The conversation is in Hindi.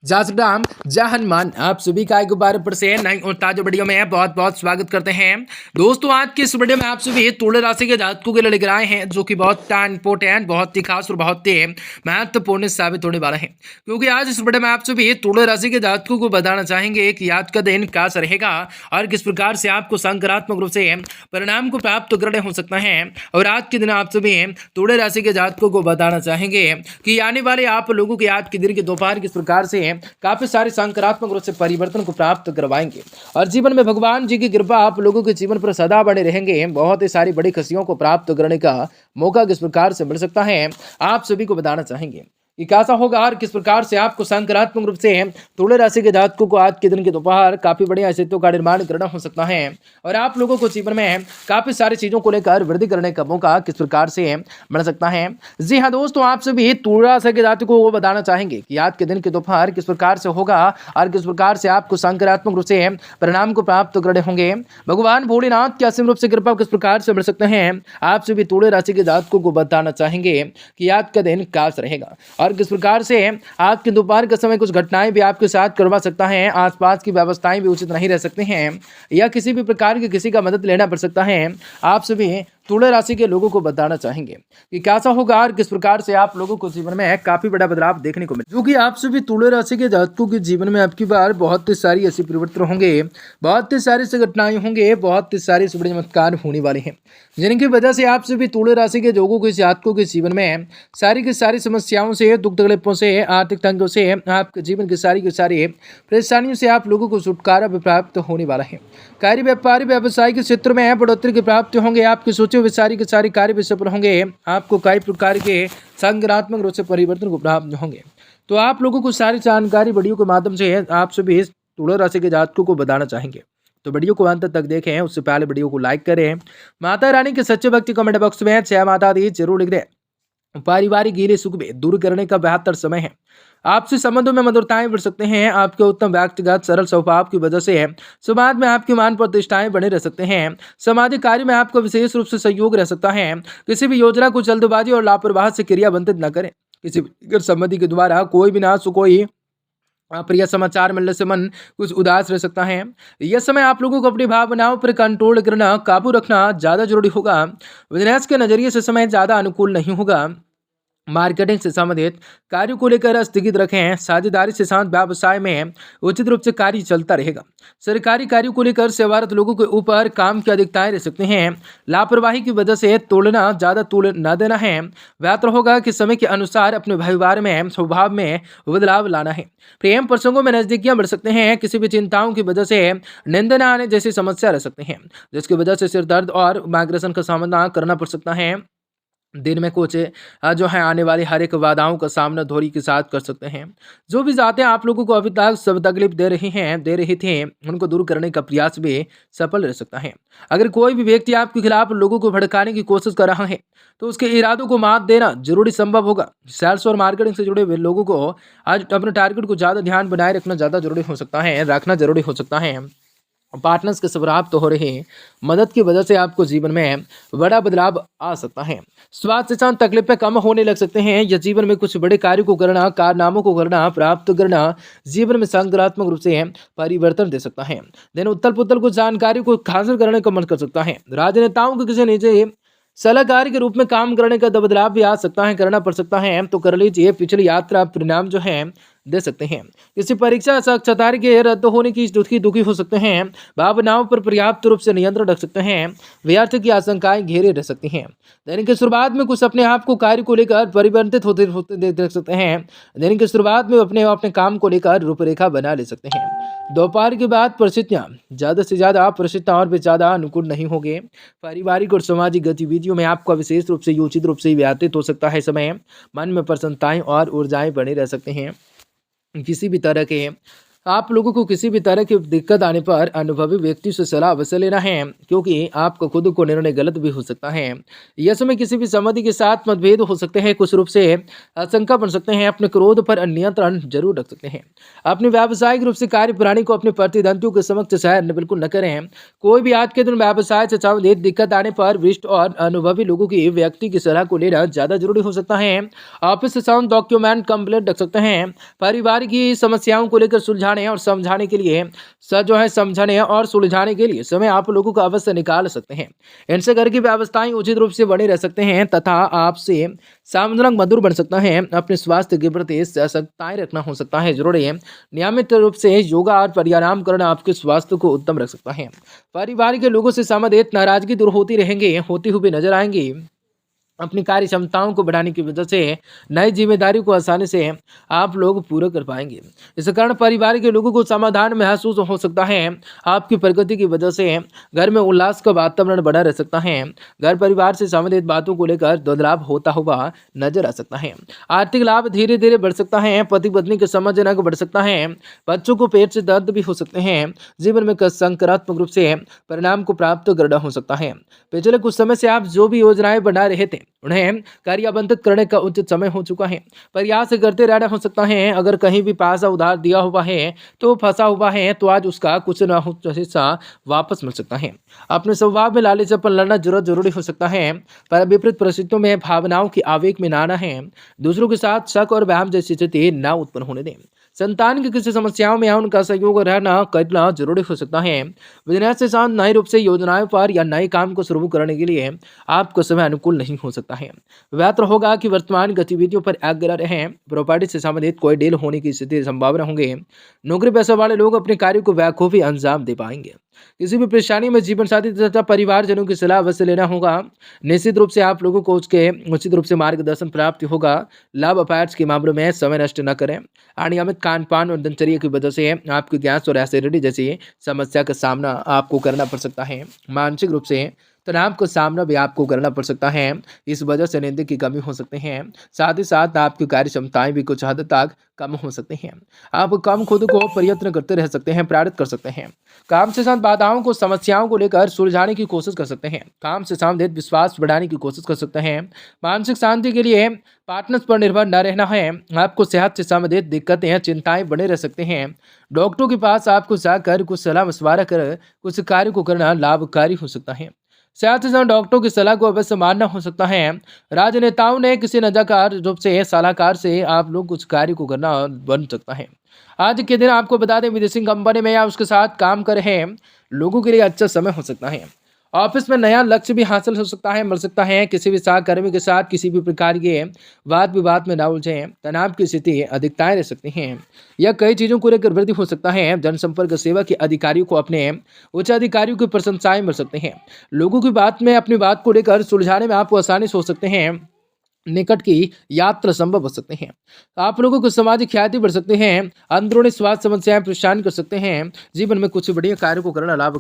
जय श्री राम, जय हनुमान। आप सभी का एक बार फिर से नई और ताजा वीडियो में बहुत बहुत स्वागत करते हैं। दोस्तों, आज की इस वीडियो में आप सभी तुला राशि के जातकों के लिए लेकर आए हैं, जो कि बहुत इंपॉर्टेंट, बहुत ही खास और बहुत ही महत्वपूर्ण साबित होने वाला है। क्योंकि आज इस वीडियो में आप सभी तुला राशि के जातकों को बताना चाहेंगे कि आज का दिन कैसा रहेगा और किस प्रकार से आपको सकारात्मक रूप से परिणाम को प्राप्त करने हो सकता है। और आज के दिन आप सभी तुला राशि के जातकों को बताना चाहेंगे कि आने वाले आप लोगों के आज के दिन के दोपहर किस प्रकार से काफी सारे सकारात्मक रूप से परिवर्तन को प्राप्त करवाएंगे और जीवन में भगवान जी की कृपा आप लोगों के जीवन पर सदा बने रहेंगे। बहुत ही सारी बड़ी खुशियों को प्राप्त करने का मौका किस प्रकार से मिल सकता है, आप सभी को बताना चाहेंगे कि कैसा होगा और किस प्रकार से आपको सकारात्मक रूप से तुला राशि के जातकों को आज के दिन के दोपहर काफी बढ़िया स्थितियों का निर्माण करना हो सकता है और आप लोगों को जीवन में काफी सारी चीजों को लेकर वृद्धि करने का मौका किस प्रकार से मिल सकता है। जी हाँ दोस्तों, आप सभी तुला राशि के जातकों को बताना चाहेंगे कि आज के दिन के दोपहर किस प्रकार से होगा और किस प्रकार से आपको सकारात्मक रूप से परिणाम को प्राप्त करने होंगे। भगवान भोलेनाथ की असीम रूप से कृपा किस प्रकार से मिल सकते हैं, आप सभी तुला राशि के जातकों को बताना चाहेंगे कि आज का दिन कैसा रहेगा और किस प्रकार से आज के दोपहर के समय कुछ घटनाएं भी आपके साथ करवा सकता है। आसपास की व्यवस्थाएं भी उचित नहीं रह सकती हैं या किसी भी प्रकार की किसी का मदद लेना पड़ सकता है। आप सभी तुला राशि के लोगों को बताना चाहेंगे कि कैसा होगा और किस प्रकार से आप लोगों को जीवन में काफी बड़ा बदलाव देखने को मिले, जो कि आप सभी तुला राशि के जातकों के जीवन में आपकी बार बहुत सारी ऐसी परिवर्तन होंगे, बहुत सारी ऐसी घटनाएं होंगे, बहुत सारे बड़े चमत्कार होने वाले हैं, जिनकी वजह से आप सभी तुला राशि के लोगों के जातकों के जीवन में सारी की सारी समस्याओं से, दुख तकलीफों से, आर्थिक तंगों से, आपके जीवन की सारी परेशानियों से आप लोगों को छुटकारा भी प्राप्त होने वाला है। कार्य व्यापारी व्यवसाय के क्षेत्र में बढ़ोतरी की प्राप्ति होंगे, आपके सोचे हुए सारी के सारी कार्य भी सफल होंगे, आपको कई प्रकार के सकारात्मक रूप से परिवर्तन को प्राप्त होंगे। तो आप लोगों को सारी जानकारी वीडियो के माध्यम से आप सभी तुला राशि के जातकों को बताना चाहेंगे, तो वीडियो को अंत तक देखें। उससे पहले वीडियो को लाइक करें, माता रानी के सच्चे भक्ति कमेंट बॉक्स में जय माता दी जरूर लिख दें। पारिवारिक गिले सुख भी दूर करने का बेहतर समय है, आपसी संबंधों में मधुरताएं बढ़ सकते हैं, आपके उत्तम व्यक्तिगत सरल स्वभाव की वजह से समाज में आपकी मान प्रतिष्ठाएं बने रह सकते हैं। सामाजिक कार्य में आपको विशेष रूप से सहयोग रह सकता है। किसी भी योजना को जल्दबाजी और लापरवाही से क्रियाबंधित न करें। किसी भी संबंधी के द्वारा कोई भी ना कोई प्रिय समाचार मिलने से मन कुछ उदास रह सकता है। यह समय आप लोगों को अपनी भावनाओं पर कंट्रोल करना, काबू रखना ज्यादा जरूरी होगा। बिजनेस के नजरिए से समय ज्यादा अनुकूल नहीं होगा। मार्केटिंग से संबंधित कार्यों को लेकर स्थगित रखें। साझेदारी से साथ व्यवसाय में उचित रूप से कार्य चलता रहेगा। सरकारी कार्यों को लेकर सेवारत लोगों के ऊपर काम की अधिकताएं रह सकते हैं। लापरवाही की वजह से ज्यादा तोड़ न देना है। बेहतर होगा कि समय के अनुसार अपने परिवार में स्वभाव में बदलाव लाना है। प्रेम प्रसंगों में नजदीकियां बढ़ सकते हैं। किसी भी चिंताओं की वजह से नींद न आने जैसी समस्या रह सकते हैं, जिसकी वजह से सिर दर्द और माइग्रेशन का सामना करना पड़ सकता है। दिन में कुछ जो है आने वाली हर एक बाधाओं का सामना धैर्य के साथ कर सकते हैं। जो भी बातें आप लोगों को अभी तक सब तकलीफ दे रही थी, उनको दूर करने का प्रयास भी सफल रह सकता है। अगर कोई भी व्यक्ति आपके खिलाफ लोगों को भड़काने की कोशिश कर रहा है, तो उसके इरादों को मात देना जरूरी संभव होगा। सेल्स और मार्केटिंग से जुड़े हुए लोगों को आज अपने टारगेट को ज्यादा ध्यान बनाए रखना ज्यादा जरूरी हो सकता है, पार्टनर्स के प्राप्त हो रहे मदद की वजह से आपको जीवन में बड़ा बदलाव आ सकता है। स्वास्थ्य से तकलीफें कम होने लग सकते हैं या जीवन में कुछ बड़े कार्यों को करना, कारनामों को करना, प्राप्त करना जीवन में सकारात्मक रूप से परिवर्तन दे सकता है। दिन उत्तल पुतल को जानकारी को हासिल करने का मन कर सकता है। राजनेताओं को किसी निजी सलाहकार के रूप में काम करने का बदलाव भी आ सकता है, करना पड़ सकता है, तो कर लीजिए। पिछली यात्रा परिणाम जो है दे सकते हैं। किसी परीक्षा साक्षात्कार के रद्द होने की दुखी हो सकते हैं। भावनाओं पर पर्याप्त रूप से नियंत्रण रख सकते हैं। व्यर्थ की आशंकाएं घेरे रह सकती हैं। दिन की शुरुआत में कुछ अपने आप को कार्य को लेकर परिवर्तित होते देख सकते हैं। दिन की शुरुआत में अपने काम को लेकर रूपरेखा बना ले सकते हैं। दोपहर के बाद परिस्थितियां ज्यादा से ज्यादा परिस्थितियां और भी ज्यादा अनुकूल नहीं होंगे। पारिवारिक और सामाजिक गतिविधियों में आपका विशेष रूप से उचित रूप से व्यतीत हो सकता है समय। मन में प्रसन्नताएं और ऊर्जाएं बने रह सकते हैं। किसी भी तरह के आप लोगों को किसी भी तरह की दिक्कत आने पर अनुभवी व्यक्ति से सलाह अवश्य लेना है, क्योंकि आपको खुद को निर्णय गलत भी हो सकता है। यह समय किसी भी संबंधी के साथ मतभेद हो सकते हैं, कुछ रूप से आशंका बन सकते हैं। अपने क्रोध पर नियंत्रण जरूर रख सकते हैं। अपने व्यावसायिक रूप से कार्य प्रणाली को अपने प्रतिद्वंदियों के समक्ष शायद बिल्कुल न करें। कोई भी आज के दिन व्यवसाय से संबंधित दिक्कत आने पर वरिष्ठ और अनुभवी लोगों की व्यक्ति की सलाह को लेना ज्यादा जरूरी हो सकता है। ऑफिस से संबंधित डॉक्यूमेंट कंप्लीट रख सकते हैं। परिवार की समस्याओं को लेकर सुलझाने और समझाने के लिए समझाने और सुलझाने के लिए समय आप लोगों को अवश्य निकाल सकते हैं। इनसे घर की व्यवस्थाएं उचित रूप से बनी रह सकते हैं तथा आपसे सामंजस्य मधुर बन सकता है। अपने स्वास्थ्य के प्रति सजगताएं रखना हो सकता है जरूरी है। नियमित रूप से योगा और प्राणायाम करना आपके स्वास्थ्य को उत्तम रख सकता है। परिवार के लोगों से संबंधित नाराजगी दूर होती हुई नजर आएंगी। अपनी कार्य क्षमताओं को बढ़ाने की वजह से नई जिम्मेदारी को आसानी से आप लोग पूरा कर पाएंगे। इस कारण परिवार के लोगों को समाधान महसूस हो सकता है। आपकी प्रगति की वजह से घर में उल्लास का वातावरण बना रह सकता है। घर परिवार से संबंधित बातों को लेकर दुर्लाभ होता हुआ नजर आ सकता है। आर्थिक लाभ धीरे धीरे बढ़ सकता है। पति पत्नी के समझ बढ़ सकता है। बच्चों को पेट से दर्द भी हो सकते हैं। जीवन में सकारात्मक रूप से परिणाम को प्राप्त करना हो सकता है। पिछले कुछ समय से आप जो भी योजनाएं बना रहे थे उन्हें कार्यान्वित करने का उचित समय हो चुका है। प्रयास करते रहना हो सकता है। अगर कहीं भी पैसा उधार दिया हुआ है तो फंसा हुआ है तो आज उसका कुछ न हो हिस्सा वापस मिल सकता है। अपने स्वभाव में लालचपन लड़ना जरूरी हो सकता है, पर विपरीत परिस्थितियों में भावनाओं की आवेग में ना आना है। दूसरों के साथ शक और वहम जैसी स्थिति न उत्पन्न होने दें। संतान की किसी समस्याओं में उनका सहयोग रहना करना जरूरी हो सकता है। बिजनेस के साथ नए रूप से योजनाओं पर या नए काम को शुरू करने के लिए आपको समय अनुकूल नहीं हो सकता है। बेहतर होगा कि वर्तमान गतिविधियों पर अग्र रहें। प्रॉपर्टी से संबंधित कोई डील होने की स्थिति संभावना होंगे। नौकरी पेशा वाले लोग अपने कार्य को बखूबी अंजाम दे पाएंगे। किसी भी परेशानी में जीवन साथी तथा परिवारजनों की सलाह अवश्य लेना होगा। निश्चित रूप से आप लोगों को उसके उचित रूप से मार्गदर्शन प्राप्त होगा। लाभ अफेयर्स के मामलों में समय नष्ट न करें। अनियमित खान पान और दिनचर्या की वजह से आपकी गैस और एसिडिटी जैसी समस्या का सामना आपको करना पड़ सकता है। मानसिक रूप से तनाव का सामना भी आपको करना पड़ सकता है। इस वजह से नींद की कमी हो सकती है। साथ ही साथ आपकी कार्य क्षमताएं भी कुछ हद तक कम हो सकती हैं। आप कम खुद को प्रयत्न करते रह सकते हैं, प्रेरित कर सकते हैं। काम से साथ बाधाओं को समस्याओं को लेकर सुलझाने की कोशिश कर सकते हैं। काम से संबंधित विश्वास बढ़ाने की कोशिश कर सकते हैं। मानसिक शांति के लिए पार्टनर्स पर निर्भर न रहना है। आपको सेहत से संबंधित दिक्कतें चिंताएं बने रह सकते हैं। डॉक्टरों के पास आपको जाकर कुछ सलाह मशवरा कर कुछ कार्य को करना लाभकारी हो सकता है। साथ ही साथ डॉक्टरों की सलाह को अवश्य मानना हो सकता है। राजनेताओं ने किसी नजाकार रूप से सलाहकार से आप लोग कुछ कार्य को करना बन सकता है। आज के दिन आपको बता दें विदेशी कंपनी में या उसके साथ काम कर रहे लोगों के लिए अच्छा समय हो सकता है। ऑफिस में नया लक्ष्य भी हासिल हो सकता है, मिल सकता है। किसी भी सहकर्मी के साथ किसी भी प्रकार के वाद विवाद में ना उलझें। तनाव की स्थिति अधिकताएं रह सकती हैं। यह कई चीज़ों को लेकर वृद्धि हो सकता है। जनसंपर्क सेवा के अधिकारियों को अपने उच्च अधिकारियों की प्रशंसाएं मिल सकती हैं। लोगों की बात में अपनी बात को लेकर सुलझाने में आपको आसानी से हो सकते हैं। निकट की यात्रा संभव हो सकते हैं। आप लोगों को सामाजिक ख्याति बढ़ सकते हैं। अंदरूनी स्वास्थ्य समस्याएं परेशान कर सकते हैं। जीवन में कुछ बढ़िया कार्य को करना लाभ